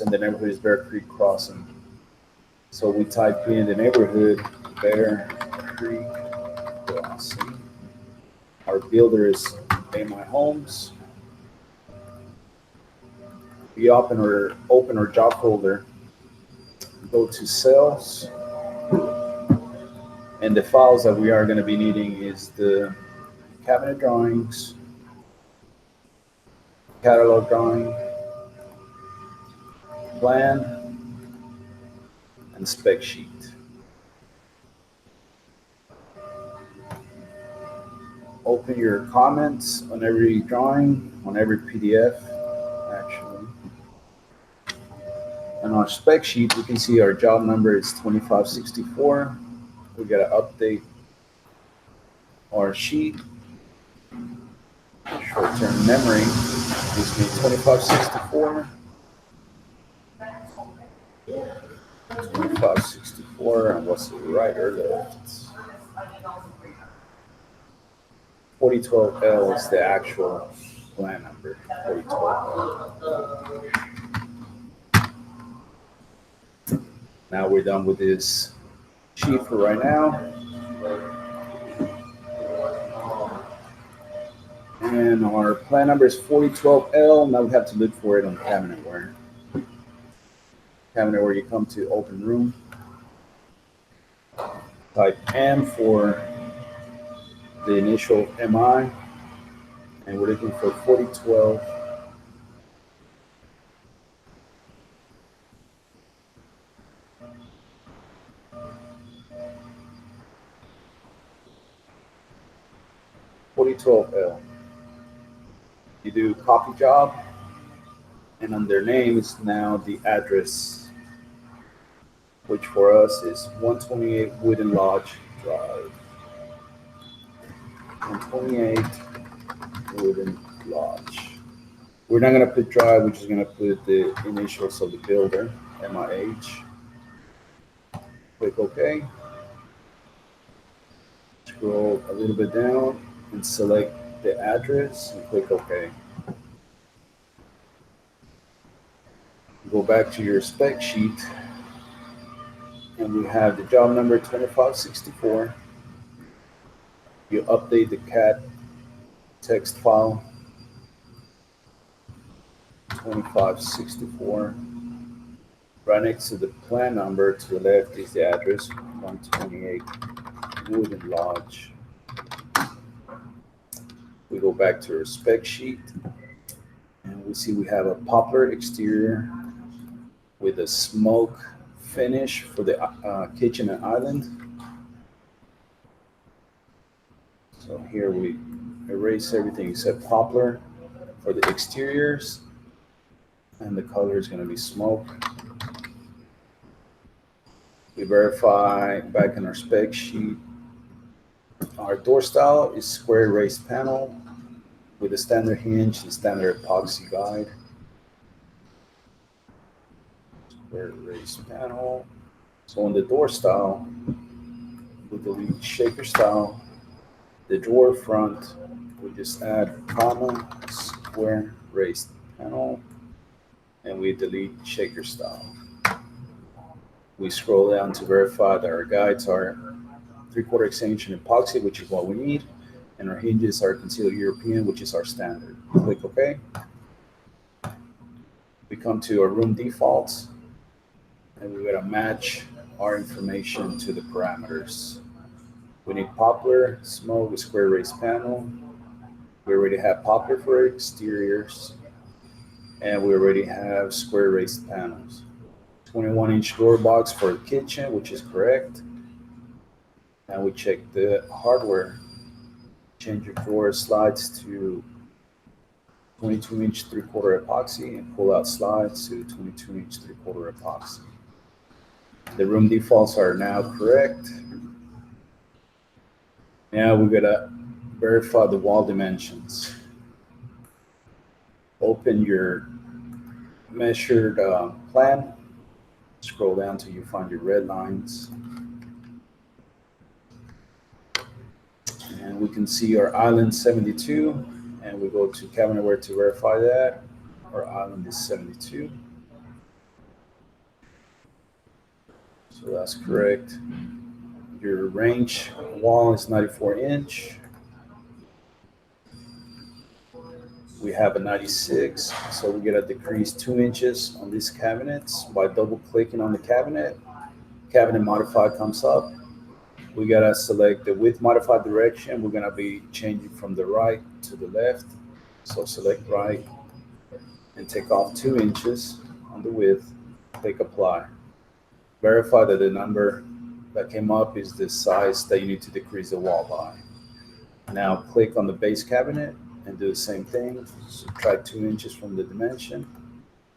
and the neighborhood is Bear Creek Crossing. So we type in the neighborhood Bear Creek Crossing. Our builder is AMI Homes. We open our job folder, go to sales, and the files that we are going to be needing is the cabinet drawings, catalog drawing, plan, and spec sheet. Open your comments on every drawing, on every PDF, actually. On our spec sheet, we can see our job number is 2564. We got to update our sheet. Short-term memory gives me 2564. 2564, and what's the right or left? 4012L is the actual plan number. 4012L. Now we're done with this sheet for right now. And our plan number is 4012L. Now we have to look for it on cabnetware. Cabinetware, you come to open room. Type M for the initial MI. And we're looking for 4012. $4012L. You do copy job, and under name is now the address, which for us is 128 Wooden Lodge Drive. 128 Wooden Lodge. We're not going to put drive, we're just going to put the initials of the builder, MIH. Click OK. Scroll a little bit down and select the address and click OK. Go back to your spec sheet, and we have the job number 2564. You update the CAD text file 2564. Right next to the plan number to the left is the address 128 Wooden Lodge. We go back to our spec sheet, and we see we have a poplar exterior with a smoke finish for the kitchen and island. So here we erase everything except poplar for the exteriors, and the color is going to be smoke. We verify back in our spec sheet. Our door style is square raised panel with a standard hinge and standard epoxy guide. Square raised panel. So on the door style, we delete shaker style. The drawer front, we just add comma, square raised panel, and we delete shaker style. We scroll down to verify that our guides are 3/4 extension epoxy, which is what we need, and our hinges are concealed European, which is our standard. Click OK. We come to our room defaults, and we're going to match our information to the parameters. We need poplar, smoke, square raised panel. We already have poplar for exteriors, and we already have square raised panels. 21-inch door box for the kitchen, which is correct. And we check the hardware. Change your drawer slides to 22-inch 3/4 epoxy and pull out slides to 22-inch 3/4 epoxy. The room defaults are now correct. Now we're gonna verify the wall dimensions. Open your measured plan. Scroll down till you find your red lines. And we can see our island 72, and we go to cabinetware to verify that. Our island is 72. So that's correct. Your range wall is 94-inch. We have a 96, so we get a decrease 2 inches on these cabinets by double clicking on the cabinet. Cabinet modify comes up. We gotta select the width modified direction. We're gonna be changing from the right to the left. So select right and take off 2 inches on the width. Click apply. Verify that the number that came up is the size that you need to decrease the wall by. Now click on the base cabinet and do the same thing. Subtract 2 inches from the dimension.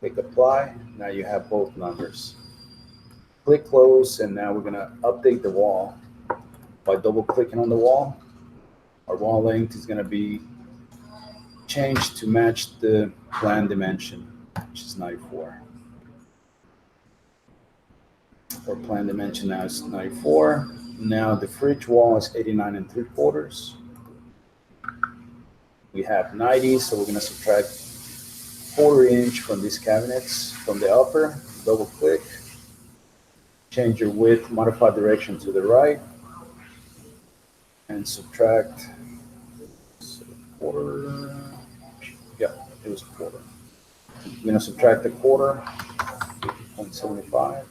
Click apply. Now you have both numbers. Click close, and now we're gonna update the wall by double clicking on the wall. Our wall length is gonna be changed to match the plan dimension, which is 94. Our plan dimension now is 94. Now the fridge wall is 89 3/4. We have 90, so we're gonna subtract 1/4 inch from these cabinets from the upper. Double click. Change your width, modify direction to the right, and subtract quarter. Yeah, it was a quarter. I'm gonna subtract the quarter, 0.75.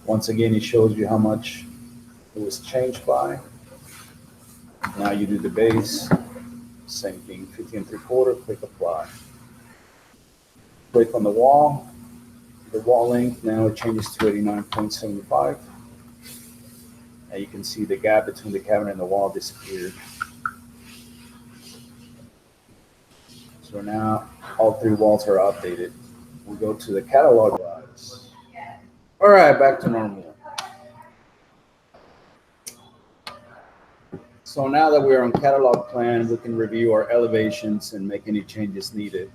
Once again, it shows you how much it was changed by. Now you do the base, same thing, 50 3/4, click apply. Click on the wall. The wall length now it changes to 89.75. And you can see the gap between the cabinet and the wall disappeared. So now all three walls are updated. We go to the catalog guys. All right, back to normal. So now that we're on catalog plan, we can review our elevations and make any changes needed.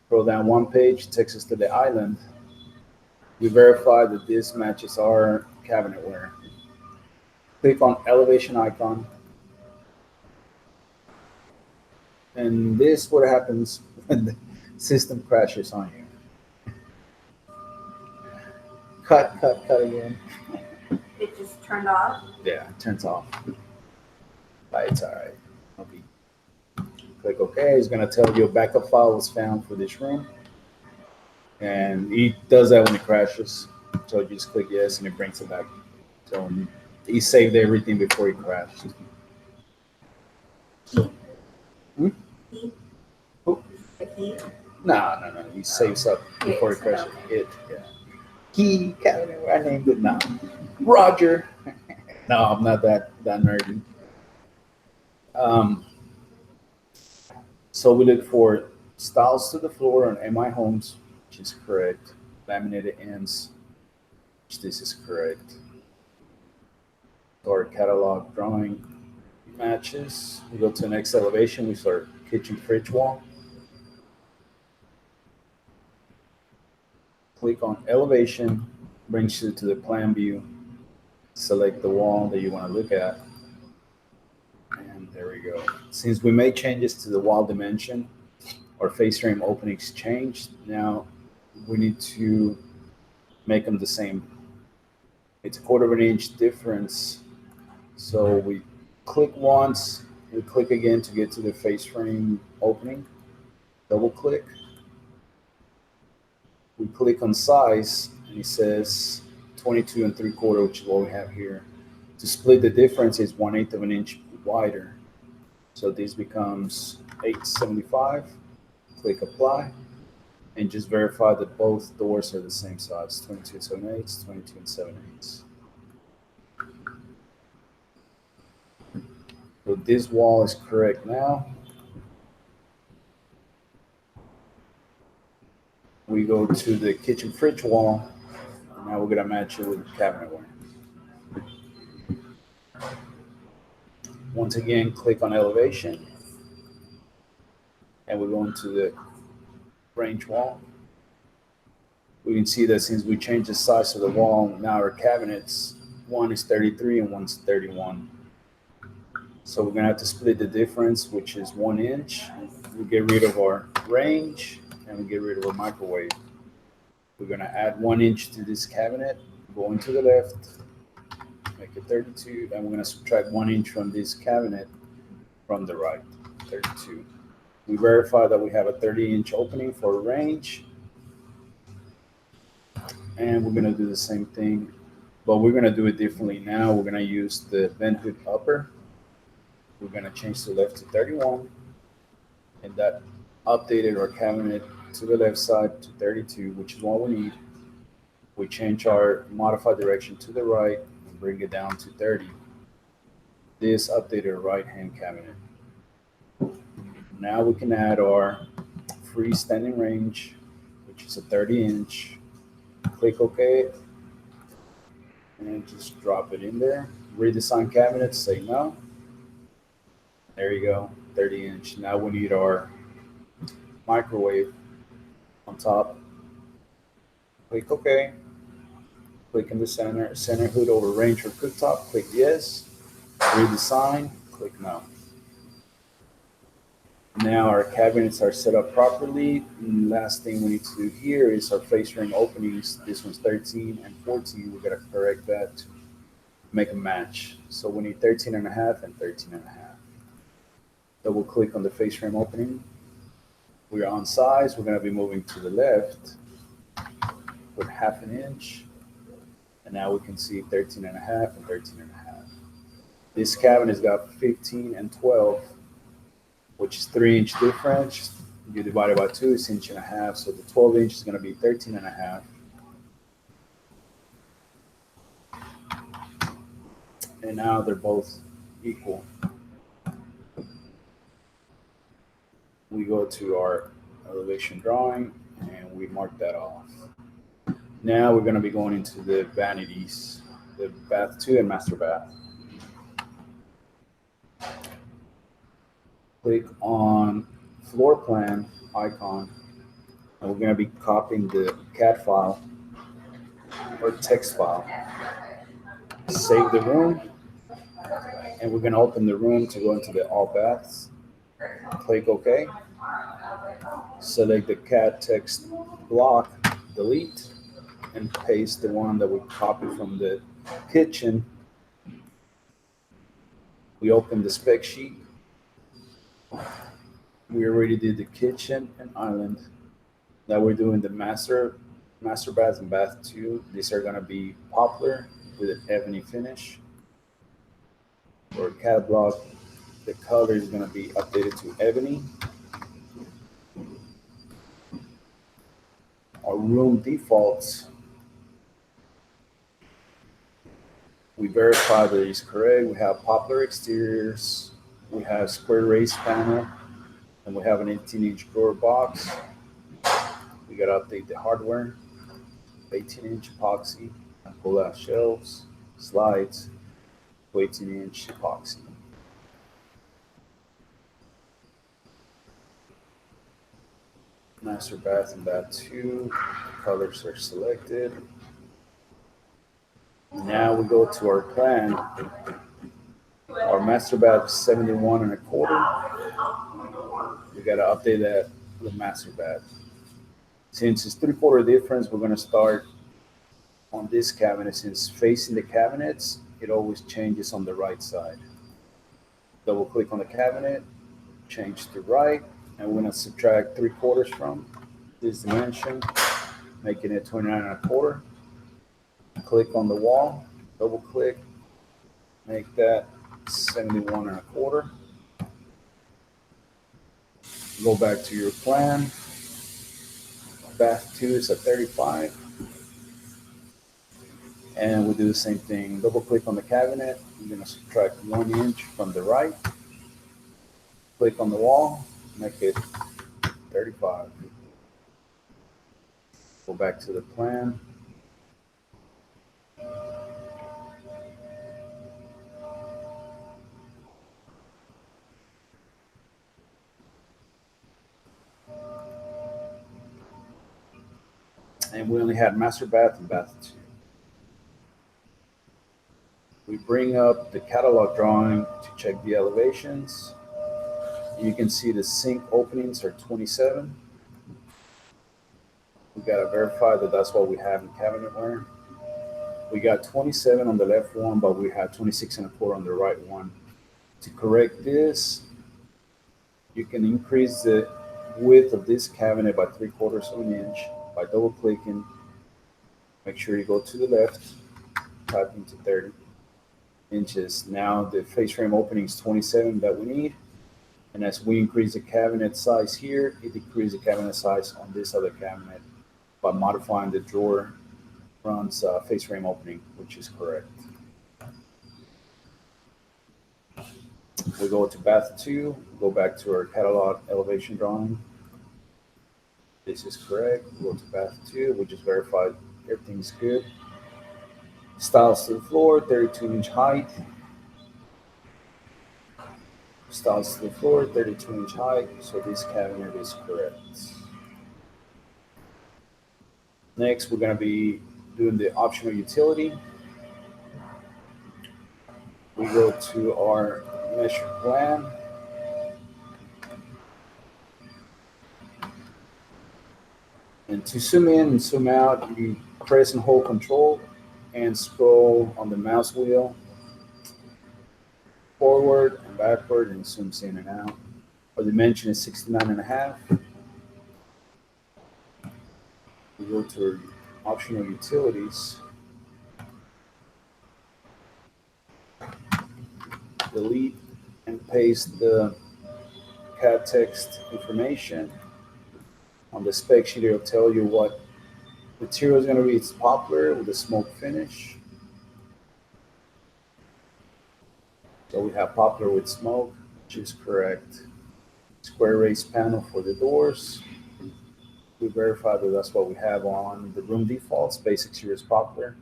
Scroll down one page, takes us to the island. We verify that this matches our cabinetware. Click on elevation icon. And this is what happens when the system crashes on you. Cut again. It just turned off? Yeah, it turns off. But it's all right. Okay. Click OK. It's going to tell you a backup file was found for this room. And he does that when it crashes. So you just click yes and it brings it back. So he saved everything before he crashed. So, Who? No. He saves up before he crashes. Yeah. He, I named it now. Roger. No, I'm not that nerdy. So we look for styles to the floor on MI Homes, which is correct. Laminated ends, which this is correct. Our catalog drawing matches. We go to the next elevation. We start kitchen fridge wall. Click on elevation, brings you to the plan view. Select the wall that you want to look at. And there we go. Since we made changes to the wall dimension, our face frame openings changed. Now we need to make them the same. It's a 1/4 inch difference. So we click once, we click again to get to the face frame opening. Double click. We click on size, and it says 22 3/4, which is what we have here. To split the difference is 1/8 of an inch wider. So this becomes 875. Click apply, and just verify that both doors are the same size, 22 7/8, 22 7/8. So this wall is correct now. We go to the kitchen fridge wall. And now we're gonna match it with the cabinetware. Once again, click on elevation. And we're going to the range wall. We can see that since we changed the size of the wall, now our cabinets, one is 33 and one's 31. So we're gonna have to split the difference, which is 1 inch. We get rid of our range and we get rid of our microwave. We're gonna add 1 inch to this cabinet Going to the left, make it 32, and we're going to subtract 1 inch from this cabinet from the right, 32. We verify that we have a 30-inch opening for a range, and we're going to do the same thing, but we're going to do it differently now. We're going to use the vent hood upper. We're going to change the left to 31, and that updated our cabinet to the left side to 32, which is what we need. We change our modified direction to the right and bring it down to 30. This updated our right-hand cabinet. Now we can add our freestanding range, which is a 30-inch. Click OK, and just drop it in there. Redesign cabinets, say no. There you go, 30-inch. Now we need our microwave on top. Click OK. Click in the center hood over range or cooktop. Click yes. Redesign. Click no. Now our cabinets are set up properly. And last thing we need to do here is our face ring openings. This one's 13 and 14. We gotta correct that to make a match. So we need 13 and a half and 13 and a half. Double click on the face frame opening. We're on size. We're gonna be moving to the left with 1/2 inch. And now we can see 13 and a half and 13 and a half. This cabinet's got 15 and 12, which is 3-inch difference. You divide it by 2, it's 1.5 inches. So the 12-inch is going to be 13 and a half. And now they're both equal. We go to our elevation drawing and we mark that off. Now we're going to be going into the vanities, the bath 2 and master bath. Click on floor plan icon, and we're going to be copying the CAD file or text file. Save the room, and we're going to open the room to go into the all baths. Click OK. Select the CAD text block, delete, and paste the one that we copied from the kitchen. We open the spec sheet. We already did the kitchen and island. Now we're doing the master bath and bath 2. These are gonna be poplar with an ebony finish. For CAD block, the color is gonna be updated to ebony. Our room defaults, we verify that it's correct. We have poplar exteriors, we have square raised panel, and we have an 18-inch drawer box. We gotta update the hardware, 18-inch epoxy, and pull out shelves, slides, 18-inch epoxy. Master bath and bath 2, the colors are selected. Now we go to our plan. Our master bath is 71 and a quarter. We got to update that to the master bath. Since it's 3/4 difference, we're going to start on this cabinet. Since facing the cabinets, it always changes on the right side. Double click on the cabinet, change to right, and we're going to subtract 3/4 from this dimension, making it 29 and a quarter. Click on the wall, double click, make that 71 and a quarter. Go back to your plan. Bath 2 is at 35. And we do the same thing. Double click on the cabinet. I'm going to subtract 1 inch from the right. Click on the wall, make it 35. Go back to the plan. And we only had master bath and bath 2. We bring up the catalog drawing to check the elevations. You can see the sink openings are 27. We got to verify that that's what we have in cabinetware. We got 27 on the left one, but we have 26 and a quarter on the right one. To correct this, you can increase the width of this cabinet by 3/4 of an inch by double clicking. Make sure you go to the left, type into 30 inches. Now the face frame opening is 27 that we need. And as we increase the cabinet size here, it decreases the cabinet size on this other cabinet by modifying the drawer front's face frame opening, which is correct. We go to bath 2, go back to our catalog elevation drawing. This is correct. Go to bath 2, we just verified everything's good. Styles to the floor, 32-inch height. Styles to the floor, 32-inch height, so this cabinet is correct. Next, we're going to be doing the optional utility. We go to our measure plan. And to zoom in and zoom out, you press and hold Control and scroll on the mouse wheel forward and backward, and zooms in and out. Our dimension is 69.5. We go to our optional utilities. Delete and paste the CAD text information. On the spec sheet, it'll tell you what material is going to be. It's poplar with a smoke finish. So we have poplar with smoke, which is correct. Square raised panel for the doors. We verified that that's what we have on the room defaults. Basic series poplar.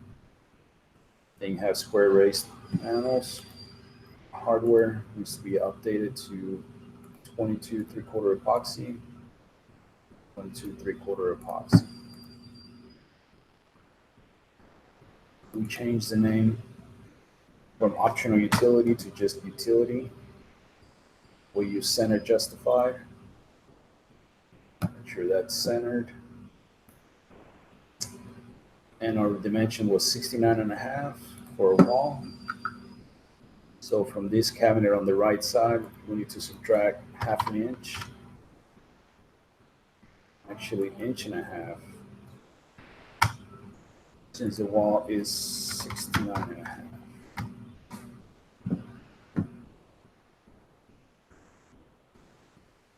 Then you have square raised panels. Hardware needs to be updated to 22 3/4 epoxy. 22 3/4 epoxy. We changed the name from optional utility to just utility. We use center justified. Make sure that's centered. And our dimension was 69.5 for a wall. So from this cabinet on the right side, we need to subtract 1/2 inch. Actually, 1.5 inches. Since the wall is 69.5.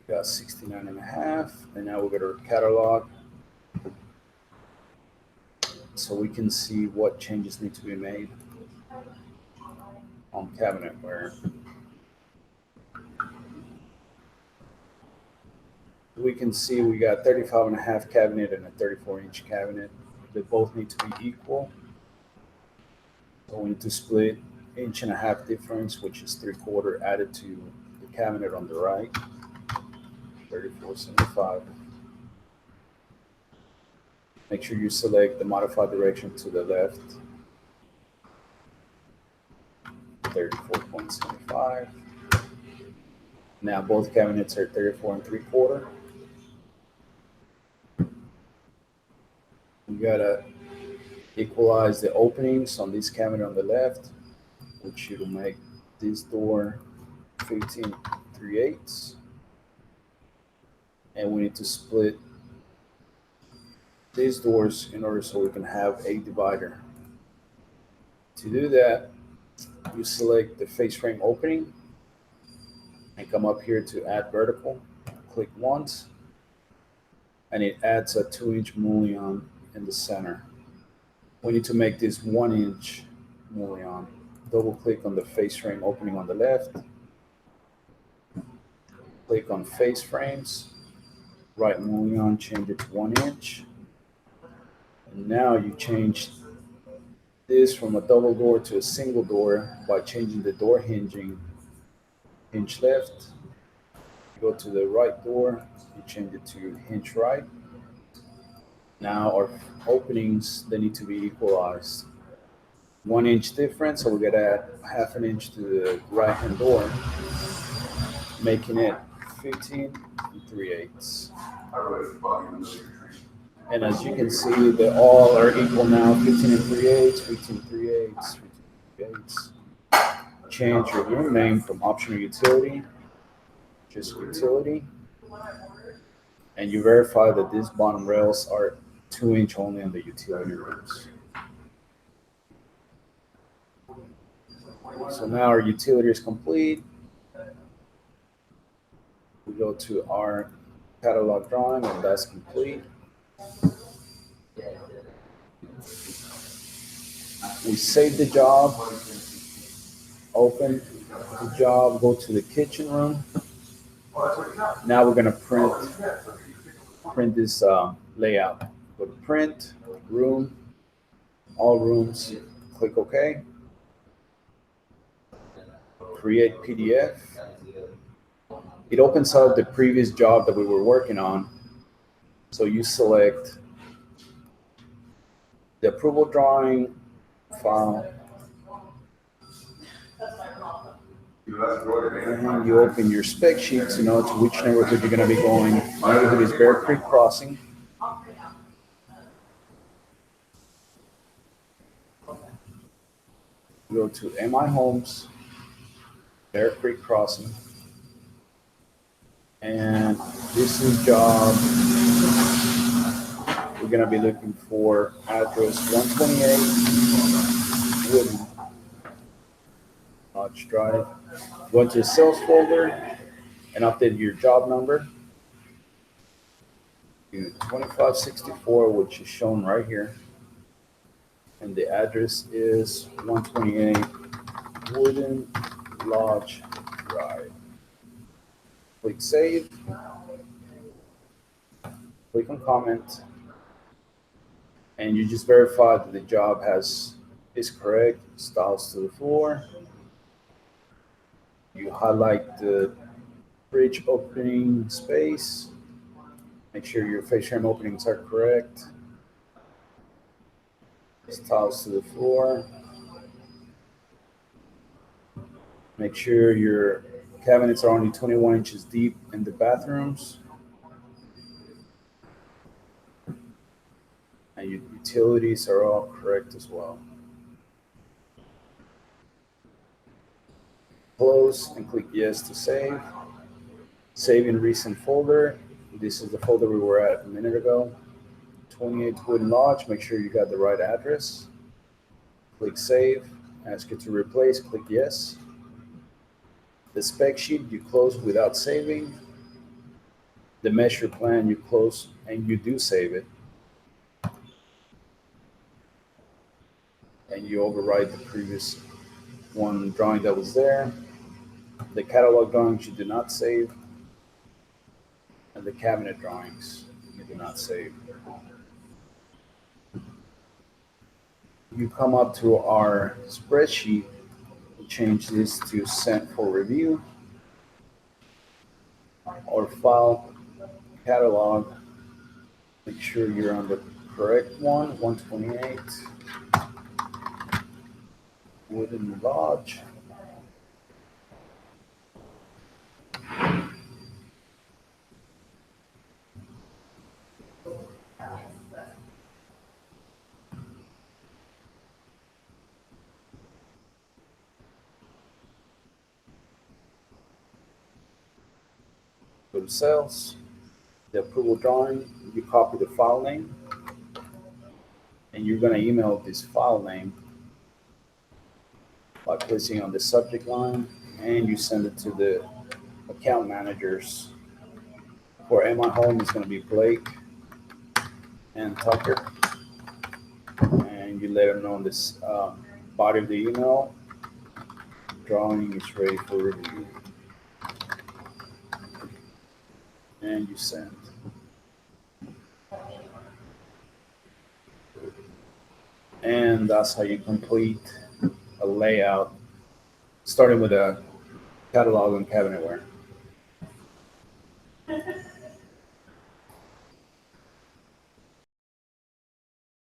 Got 69.5, and now we'll go to our catalog so we can see what changes need to be made on cabinetware. We can see we got 35.5 cabinet and a 34-inch cabinet. They both need to be equal. So we need to split 1.5 inch difference, which is 3/4 added to the cabinet on the right. 34.75. Make sure you select the modified direction to the left. 34.75. Now both cabinets are 34 3/4. We gotta equalize the openings on this cabinet on the left, which will make this door 15 3/8. And we need to split these doors in order so we can have a divider. To do that, you select the face frame opening and come up here to add vertical. Click once, and it adds a 2-inch mullion in the center. We need to make this 1-inch mullion. Double click on the face frame opening on the left. Click on face frames. Right mullion, change it to 1 inch. And now you change this from a double door to a single door by changing the door hinging. Hinge left. You go to the right door, you change it to hinge right. Now our openings, they need to be equalized. 1 inch difference, so we're gonna add 1/2 inch to the right hand door, making it 15 3/8. And as you can see, they all are equal now, 15 and 3/8, 15 3/8, 15 3/8. Change your room name from optional utility, just utility. And you verify that these bottom rails are 2 inch only in the utility rooms. So now our utility is complete. We go to our catalog drawing and that's complete. We save the job, open the job, go to the kitchen room. Now we're gonna print this layout. Go to print, room, all rooms, click OK. Create PDF. It opens up the previous job that we were working on. So you select the approval drawing file, and you open your spec sheet to know to which neighborhood you're going to be going. My neighborhood is Bear Creek Crossing. Go to MI Homes, Bear Creek Crossing, and this is job. We're going to be looking for address 128 Wooden Lodge Drive. Go into the sales folder and update your job number to 2564, which is shown right here. And the address is 128 Wooden Lodge Drive. Click Save. Click on Comment. And you just verify that the job is correct. Styles to the floor. You highlight the bridge opening space. Make sure your face frame openings are correct. Styles to the floor. Make sure your cabinets are only 21 inches deep in the bathrooms. And your utilities are all correct as well. Close and click Yes to save. Save in recent folder. This is the folder we were at a minute ago. 28 Wooden Lodge. Make sure you got the right address. Click Save. Ask it to replace. Click Yes. The spec sheet you close without saving. The measure plan you close and you do save it. And you overwrite the previous one drawing that was there. The catalog drawings you do not save. And the cabinet drawings you do not save. You come up to our spreadsheet, change this to sent for review, or file catalog. Make sure you're on the correct one, 128 Wooden Lodge. Go to sales, the approval drawing, you copy the file name, and you're going to email this file name by clicking on the subject line, and you send it to the account managers. For MI Home, it's going to be Blake and Tucker, and you let them know in this body of the email, drawing is ready for review, and you send. And that's how you complete a layout, starting with a catalog and cabinetware.